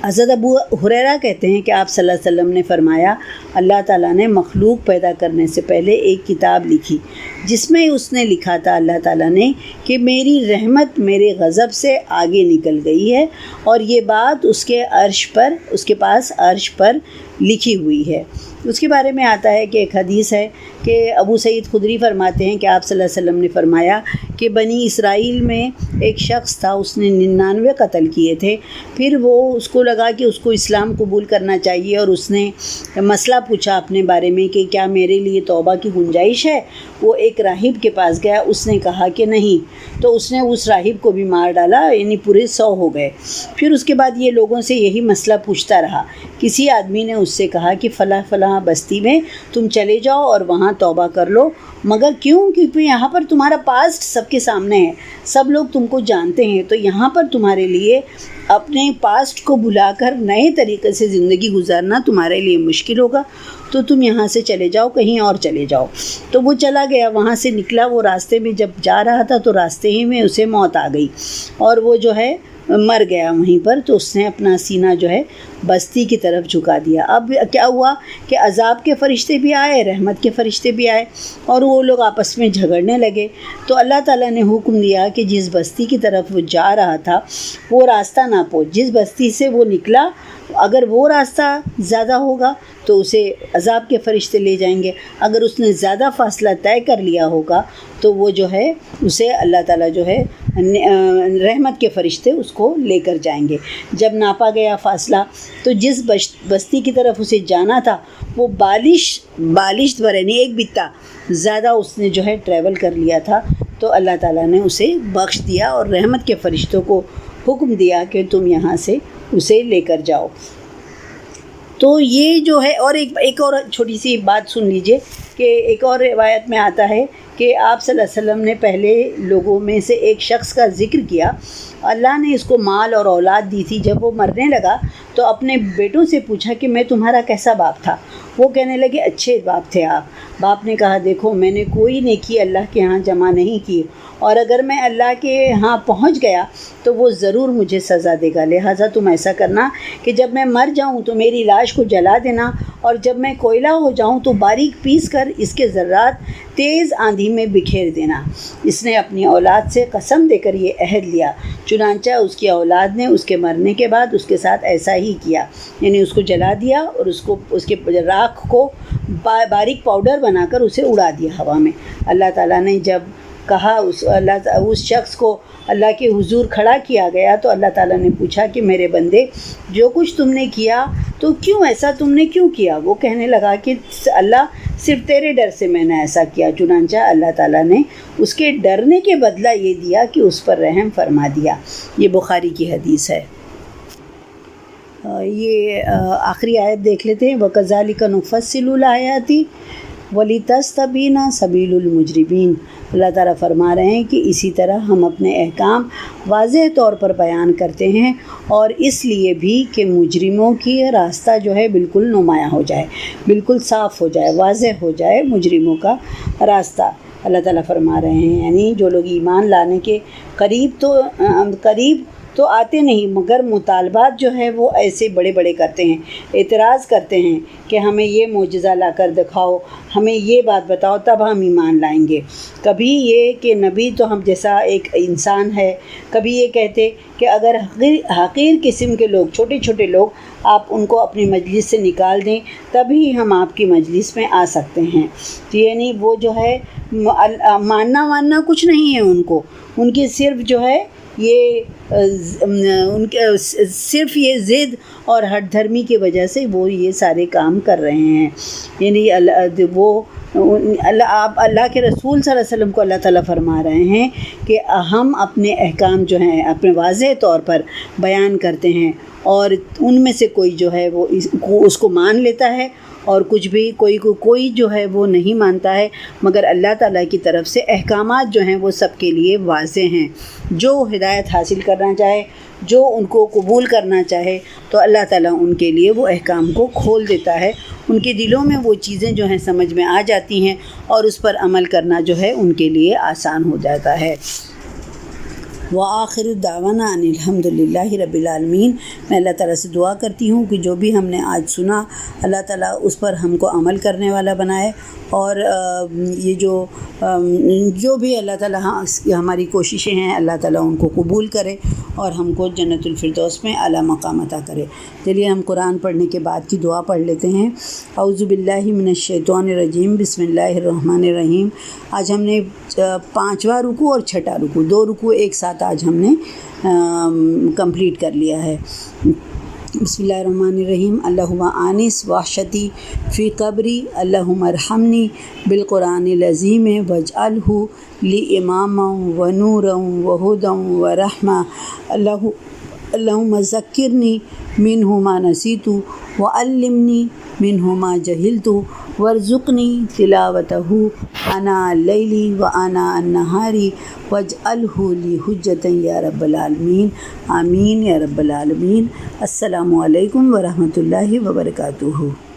Speaker 2: حضرت ابو ہریرہ کہتے ہیں کہ آپ صلی اللہ علیہ وسلم نے فرمایا، اللہ تعالیٰ نے مخلوق پیدا کرنے سے پہلے ایک کتاب لکھی جس میں اس نے لکھا تھا اللہ تعالیٰ نے کہ میری رحمت میرے غضب سے آگے نکل گئی ہے، اور یہ بات اس کے پاس عرش پر لکھی ہوئی ہے۔ اس کے بارے میں آتا ہے کہ ایک حدیث ہے کہ ابو سعید خدری فرماتے ہیں کہ آپ صلی اللہ علیہ وسلم نے فرمایا کہ بنی اسرائیل میں ایک شخص تھا، اس نے 99 قتل کیے تھے، پھر وہ اس کو لگا کہ اس کو اسلام قبول کرنا چاہیے، اور اس نے مسئلہ پوچھا اپنے بارے میں کہ کیا میرے لیے توبہ کی گنجائش ہے۔ وہ ایک راہب کے پاس گیا، اس نے کہا کہ نہیں، تو اس نے اس راہب کو بھی مار ڈالا، یعنی پورے 100 ہو گئے۔ پھر اس کے بعد یہ لوگوں سے یہی مسئلہ پوچھتا رہا۔ کسی آدمی نے اس سے کہا کہ فلاں فلاں بستی میں تم چلے جاؤ اور وہاں توبہ کر لو، مگر کیوں؟ کیونکہ یہاں پر تمہارا پاسٹ سب کے سامنے ہے، سب لوگ تم کو جانتے ہیں، تو یہاں پر تمہارے لیے اپنے پاسٹ کو بھلا کر نئے طریقے سے زندگی گزارنا تمہارے لیے مشکل ہوگا، تو تم یہاں سے چلے جاؤ، کہیں اور چلے جاؤ۔ تو وہ چلا گیا، وہاں سے نکلا، وہ راستے میں جب جا رہا تھا تو راستے ہی میں اسے موت آ گئی اور وہ جو ہے مر گیا وہیں پر۔ تو اس نے اپنا سینہ جو ہے بستی کی طرف جھکا دیا۔ اب کیا ہوا کہ عذاب کے فرشتے بھی آئے، رحمت کے فرشتے بھی آئے، اور وہ لوگ آپس میں جھگڑنے لگے۔ تو اللہ تعالیٰ نے حکم دیا کہ جس بستی کی طرف وہ جا رہا تھا وہ راستہ ناپو، جس بستی سے وہ نکلا اگر وہ راستہ زیادہ ہوگا تو اسے عذاب کے فرشتے لے جائیں گے، اگر اس نے زیادہ فاصلہ طے کر لیا ہوگا تو وہ جو ہے اسے اللہ تعالیٰ جو ہے رحمت کے فرشتے اس کو لے کر جائیں گے۔ جب ناپا گیا فاصلہ تو جس بستی کی طرف اسے جانا تھا وہ بالش پر، یعنی ایک بتا زیادہ اس نے جو ہے ٹریول کر لیا تھا، تو اللہ تعالیٰ نے اسے بخش دیا اور رحمت کے فرشتوں کو حکم دیا کہ تم یہاں سے اسے لے کر جاؤ۔ تو یہ جو ہے، اور ایک اور چھوٹی سی بات سن لیجئے کہ ایک اور روایت میں آتا ہے کہ آپ صلی اللہ علیہ وسلم نے پہلے لوگوں میں سے ایک شخص کا ذکر کیا، اللہ نے اس کو مال اور اولاد دی تھی، جب وہ مرنے لگا تو اپنے بیٹوں سے پوچھا کہ میں تمہارا کیسا باپ تھا؟ وہ کہنے لگے اچھے باپ تھے آپ. باپ نے کہا دیکھو میں نے کوئی نیکی اللہ کے ہاں جمع نہیں کی، اور اگر میں اللہ کے ہاں پہنچ گیا تو وہ ضرور مجھے سزا دے گا، لہٰذا تم ایسا کرنا کہ جب میں مر جاؤں تو میری لاش کو جلا دینا، اور جب میں کوئلہ ہو جاؤں تو باریک پیس کر اس کے ذرات تیز آندھی میں بکھیر دینا. اس نے اپنی اولاد سے قسم دے کر یہ عہد لیا، چنانچہ اس کی اولاد نے اس کے مرنے کے بعد اس کے ساتھ ایسا ہی کیا، یعنی اس کو جلا دیا اور اس کے راکھ کو باریک پاؤڈر بنا کر اسے اڑا دیا ہوا میں. اللہ تعالیٰ نے جب کہا اس شخص کو اللہ کے حضور کھڑا کیا گیا تو اللہ تعالیٰ نے پوچھا کہ میرے بندے جو کچھ تم نے کیا تو تم نے کیوں کیا؟ وہ کہنے لگا کہ اللہ صرف تیرے ڈر سے میں نے ایسا کیا. چنانچہ اللہ تعالیٰ نے اس کے ڈرنے کے بدلہ یہ دیا کہ اس پر رحم فرما دیا. یہ بخاری کی حدیث ہے. یہ آخری آیت دیکھ لیتے ہیں. وَكَذَلِكَ نُفَصِّلُ الْآيَاتِ وَلِتَسْتَبِينَ سَبِيلُ الْمُجْرِمِينَ. اللہ تعالیٰ فرما رہے ہیں کہ اسی طرح ہم اپنے احکام واضح طور پر بیان کرتے ہیں، اور اس لیے بھی کہ مجرموں کی راستہ جو ہے بالکل نمایاں ہو جائے، بالکل صاف ہو جائے، واضح ہو جائے مجرموں کا راستہ. اللہ تعالیٰ فرما رہے ہیں یعنی جو لوگ ایمان لانے کے قریب تو آتے نہیں، مگر مطالبات جو ہے وہ ایسے بڑے بڑے کرتے ہیں، اعتراض کرتے ہیں کہ ہمیں یہ معجزہ لا کر دکھاؤ، ہمیں یہ بات بتاؤ تب ہم ایمان لائیں گے. کبھی یہ کہ نبی تو ہم جیسا ایک انسان ہے، کبھی یہ کہتے کہ اگر حقیر قسم کے لوگ، چھوٹے چھوٹے لوگ، آپ ان کو اپنی مجلس سے نکال دیں تبھی ہم آپ کی مجلس میں آ سکتے ہیں. تو یعنی وہ جو ہے ماننا کچھ نہیں ہے ان کی صرف جو ہے صرف یہ ضد اور ہٹ دھرمی کی وجہ سے وہ یہ سارے کام کر رہے ہیں. یعنی اللہ کے رسول صلی اللہ علیہ وسلم کو اللہ تعالیٰ فرما رہے ہیں کہ ہم اپنے احکام جو ہیں اپنے واضح طور پر بیان کرتے ہیں، اور ان میں سے کوئی جو ہے وہ اس کو مان لیتا ہے، اور کچھ بھی کوئی جو ہے وہ نہیں مانتا ہے، مگر اللہ تعالیٰ کی طرف سے احکامات جو ہیں وہ سب کے لیے واضح ہیں. جو ہدایت حاصل کرنا چاہے، جو ان کو قبول کرنا چاہے تو اللہ تعالیٰ ان کے لیے وہ احکام کو کھول دیتا ہے، ان کے دلوں میں وہ چیزیں جو ہیں سمجھ میں آ جاتی ہیں، اور اس پر عمل کرنا جو ہے ان کے لیے آسان ہو جاتا ہے. وآخر دعوانا ان الحمد للہ رب العالمین. میں اللہ تعالیٰ سے دعا کرتی ہوں کہ جو بھی ہم نے آج سنا اللہ تعالیٰ اس پر ہم کو عمل کرنے والا بنائے، اور یہ جو بھی اللہ تعالیٰ ہماری کوششیں ہیں اللہ تعالیٰ ان کو قبول کرے اور ہم کو جنت الفردوس میں اعلیٰ مقام عطا کرے. چلیے ہم قرآن پڑھنے کے بعد کی دعا پڑھ لیتے ہیں. اعوذ باللہ من الشیطان الرجیم، بسم اللہ الرحمن الرحیم. آج ہم نے 5واں رکوع اور 6واں رکوع، 2 رکوع ایک ساتھ آج ہم نے کمپلیٹ کر لیا ہے. بسم اللہ الرحمن الرحیم. اللہم آنس وحشتی فی قبری، اللہم ارحمنی بالقرآن العظیم واجعلہ لی اماما و نورا و ہدی و رحمہ. اللہم ذکرنی منہ ما نسیت وعلمنی منہ ما جہلت وارزقنی تلاوتہ آناء اللیل وآناء النہار واجعلہ لی حجۃ یا رب العالمین. آمین یا رب العالمین. السلام علیکم ورحمۃ اللہ وبرکاتہ.